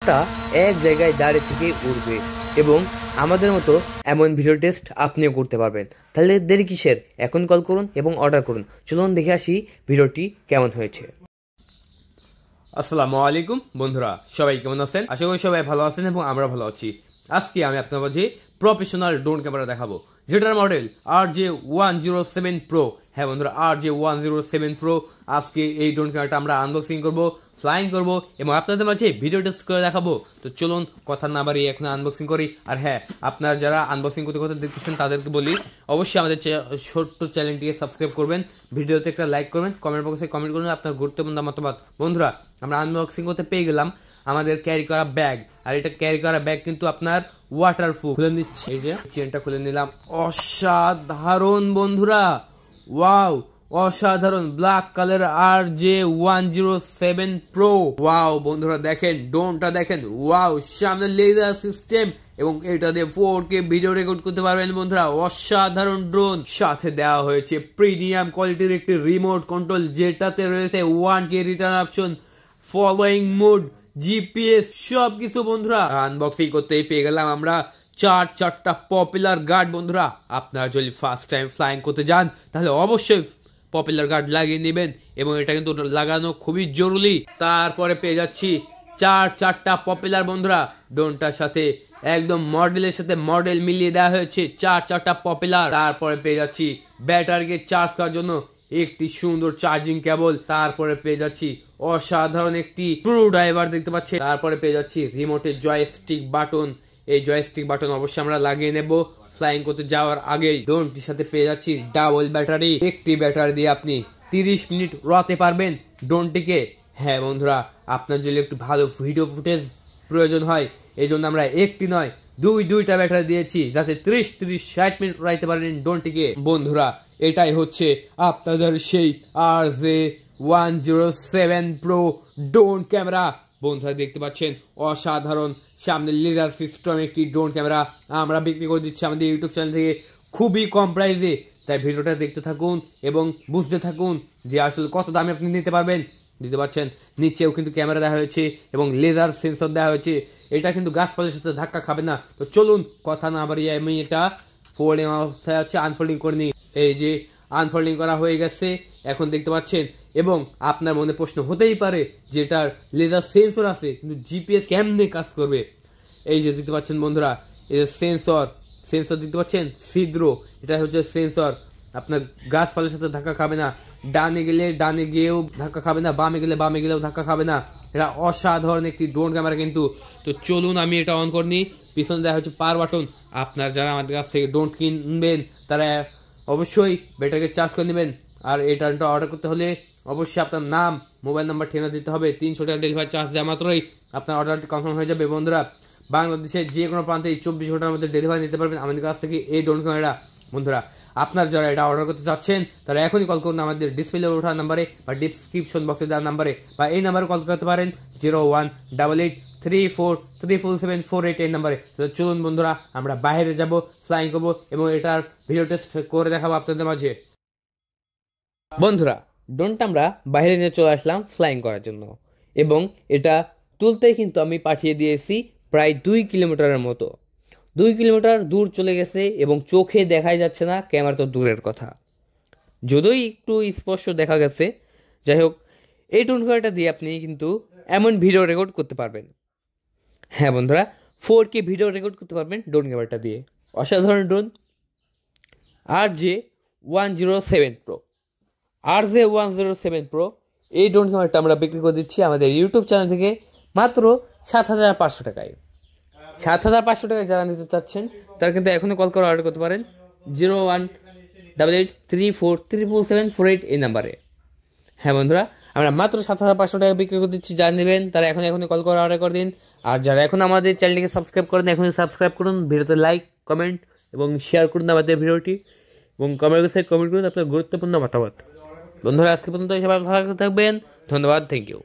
টা এক জায়গায় দাঁড়িয়ে থেকে উঠবে এবং আমাদের মতো এমন ভিডিও টেস্ট আপনিও করতে পারবেন। তাহলে দেরি কিসের? এখন কল করুন এবং অর্ডার করুন। চলুন দেখে আসি ভিডিওটি কেমন হয়েছে। আসসালামু আলাইকুম বন্ধুরা, সবাই কেমন আছেন? আশা করি সবাই ভালো আছেন এবং আমরা ভালো আছি। আজকে আমি আপনার মাঝে প্রফেশনাল ড্রোন ক্যামেরা দেখাবো, যেটার মডেল RJ107 Pro। হ্যাঁ বন্ধুরা, RJ107 Pro। আজকে এই ড্রোন ক্যামেরাটা আমরা আনবক্সিং করব, ফ্লাইং করব এবং আপনাদের মাঝে ভিডিও টেস্ট করে দেখাবো। তো চলুন কথা না বাড়িয়ে এখন আনবক্সিং করি। আর হ্যাঁ, আপনারা যারা আনবক্সিং করতে করতে দেখতেছেন তাদেরকে বলি অবশ্যই আমাদের ছোট্ট চ্যানেলটিকে সাবস্ক্রাইব করবেন, ভিডিওতে একটা লাইক করবেন, কমেন্ট বক্সে কমেন্ট করবেন আপনার গুরুত্বপূর্ণ মতামত। বন্ধুরা, আমরা আনবক্সিং করতে পেয়ে গেলাম আমাদের ক্যারি করা ব্যাগ। আর এটা ক্যারি করা ব্যাগ কিন্তু আপনার ওয়াটারপ্রুফ। খুলে নিচ্ছি, এই যে চেনটা খুলে নিলাম। অসাধারণ বন্ধুরা, ওয়াও অসাধারণ black colour RJ107 Pro। Wow বন্ধুরা, দেখেন ড্রোনটা দেখেন, ওয়াও সামনে লেজার সিস্টেম এবং এটা দিয়ে 4K ভিডিও রেকর্ড করতে পারবেন বন্ধুরা। অসাধারণ ড্রোন, সাথে দেওয়া হয়েছে প্রিমিয়াম কোয়ালিটির একটি রিমোট কন্ট্রোল, যেটাতে রয়েছে 1K return option, following mode, GPS, সবকিছু বন্ধুরা। আনবক্সিং করতেই পেয়ে গেলাম আমরা চারটা পপুলার গার্ড। বন্ধুরা, আপনারা যদি ফার্স্ট টাইম ফ্লাইং করতে যান তাহলে অবশ্যই পপুলার গার্ড লাগিয়ে নেবেন এবং এটা কিন্তু লাগানো খুবই জরুরি। তারপরে পেয়ে যাচ্ছি চারটা পপুলার বন্ধুরা। ড্রোনটার সাথে একদম মডেলের সাথে মডেল মিলিয়ে দেওয়া হয়েছে, চারটা পপুলার। তারপরে পেয়ে যাচ্ছি ব্যাটারিকে চার্জ করার জন্য একটি সুন্দর চার্জিং কেবল। তারপরে পেয়ে যাচ্ছি অসাধারণ একটি স্ক্রু ড্রাইভার দেখতে পাচ্ছি। তারপরে পেয়ে যাচ্ছি রিমোটের জয়স্টিক বাটন। এই জয়স্টিক বাটন অবশ্যই আমরা লাগিয়ে নেব ফ্লাইং করতে যাওয়ার আগেই। ড্রোনটির সাথে পেয়ে যাচ্ছি ডাবল ব্যাটারি। একটি ব্যাটারি দিয়ে আপনি 30 মিনিট উড়াতে পারবেন ড্রোনটিকে। হ্যাঁ বন্ধুরা, আপনার যদি একটু ভালো ভিডিও ফুটেজ প্রয়োজন হয়, এই জন্য আমরা একটি নয় দুইটা ব্যাটারি দিয়েছি, যাতে 30-60 মিনিট উড়াইতে পারেন ড্রোনটিকে। বন্ধুরা, এটাই হচ্ছে আপনাদের সেই RJ107 Pro ড্রোন ক্যামেরা। বন্ধুরা দেখতে পাচ্ছেন অসাধারণ সামনে লেজার সিস্টেম একটি ড্রোন ক্যামেরা আমরা বিক্রি করে দিচ্ছি আমাদের ইউটিউব চ্যানেল থেকে খুবই কম প্রাইসে। তাই ভিডিওটা দেখতে থাকুন এবং বুঝতে থাকুন যে আসলে কত দামে আপনি নিতে পারবেন। দিতে পারছেন, নিচেও কিন্তু ক্যামেরা দেওয়া হয়েছে এবং লেজার সেন্সর দেওয়া হয়েছে। এটা কিন্তু গাছপালের সাথে ধাক্কা খাবে না। তো চলুন কথা না বাড়িয়ে আমি এটা ফোল্ডিং অবস্থায় হচ্ছে আনফোল্ডিং করে নিই। এই যে আনফোল্ডিং করা হয়ে গেছে এখন দেখতে পাচ্ছেন। এবং আপনার মনে প্রশ্ন হতেই পারে যে এটার লেজার সেন্সর আছে, কিন্তু জিপিএস কেমনে কাজ করবে? এই যে দেখতে পাচ্ছেন বন্ধুরা, এই যে সেন্সর দেখতে পাচ্ছেন, ছিদ্র, এটা হচ্ছে সেন্সর। আপনার গাছপালের সাথে ধাক্কা খাবে না, ডানে গেলে ডানে গিয়েও ধাক্কা খাবে না, বামে গেলেও ধাক্কা খাবে না। এটা অসাধারণ একটি ড্রোন ক্যামেরা কিন্তু। তো চলুন আমি এটা অন করে নিই। পিছনে দেওয়া হচ্ছে পাওয়ার বাটন। আপনার যারা আমাদের কাছ থেকে ড্রোন কিনবেন তারা অবশ্যই ব্যাটারিকে চার্জ করে নেবেন। আর এই ড্রোনটা অর্ডার করতে হলে অবশ্যই আপনার নাম, মোবাইল নাম্বার, ঠিকানা দিতে হবে। 300 টাকা ডেলিভারি চার্জ দেওয়া মাত্রই আপনার অর্ডারটি কনফার্ম হয়ে যাবে। বন্ধুরা, বাংলাদেশের যে কোনো প্রান্তে 24 ঘন্টার মধ্যে ডেলিভারি নিতে পারবেন আমাদের কাছ থেকে এই ড্রোন ক্যামেরা। বন্ধুরা, আপনার যারা এটা অর্ডার করতে চাচ্ছেন তারা এখনই কল করুন আমাদের ডিসপ্লে ওঠা নাম্বারে বা ডিসক্রিপশন বক্সে দেওয়া নাম্বারে, বা এই নাম্বারে কল করতে পারেন 0188343748 এই নাম্বারে। তো চলুন বন্ধুরা, আমরা বাইরে যাব, ফ্লাইং করবো এবং এটার ভিডিও টেস্ট করে দেখাবো আপনাদের মাঝে। বন্ধুরা, ড্রোনটা আমরা বাইরে নিয়ে চলে আসলাম ফ্লাইং করার জন্য এবং এটা তুলতেই কিন্তু আমি পাঠিয়ে দিয়েছি প্রায় 2 কিলোমিটারের মতো। 2 কিলোমিটার দূর চলে গেছে এবং চোখে দেখাই যাচ্ছে না, ক্যামেরা তো দূরের কথা, যদিও একটু স্পষ্ট দেখা গেছে। যাই হোক, এই ড্রোন ক্যামেরাটা দিয়ে আপনি কিন্তু এমন ভিডিও রেকর্ড করতে পারবেন। হ্যাঁ বন্ধুরা, 4K ভিডিও রেকর্ড করতে পারবেন ড্রোন ক্যামেরাটা দিয়ে। অসাধারণ drone RJ107 Pro। RJ107 Pro এই ড্রোন ক্যামেরাটা আমরা বিক্রি করে দিচ্ছি আমাদের ইউটিউব চ্যানেল থেকে মাত্র 7,500 টাকায়। 7,500 টাকায় যারা নিতে চাচ্ছেন তারা কিন্তু এখনই কল করে অর্ডার করতে পারেন 018834774748 এই নাম্বারে। হ্যাঁ বন্ধুরা, আমরা মাত্র 7,500 টাকা বিক্রি করে দিচ্ছি। যারা নেবেন তারা এখনই কল করে অর্ডার করে দিন। আর যারা এখন আমাদের চ্যানেলটিকে সাবস্ক্রাইব করেন এখনই সাবস্ক্রাইব করুন, ভিডিওতে লাইক, কমেন্ট এবং শেয়ার করুন আমাদের ভিডিওটি এবং কমেন্ট করুন আপনার গুরুত্বপূর্ণ মতামত। বন্ধুরা, আজকে পর্যন্ত সবাই ভালো থাকবেন। ধন্যবাদ, থ্যাংক ইউ।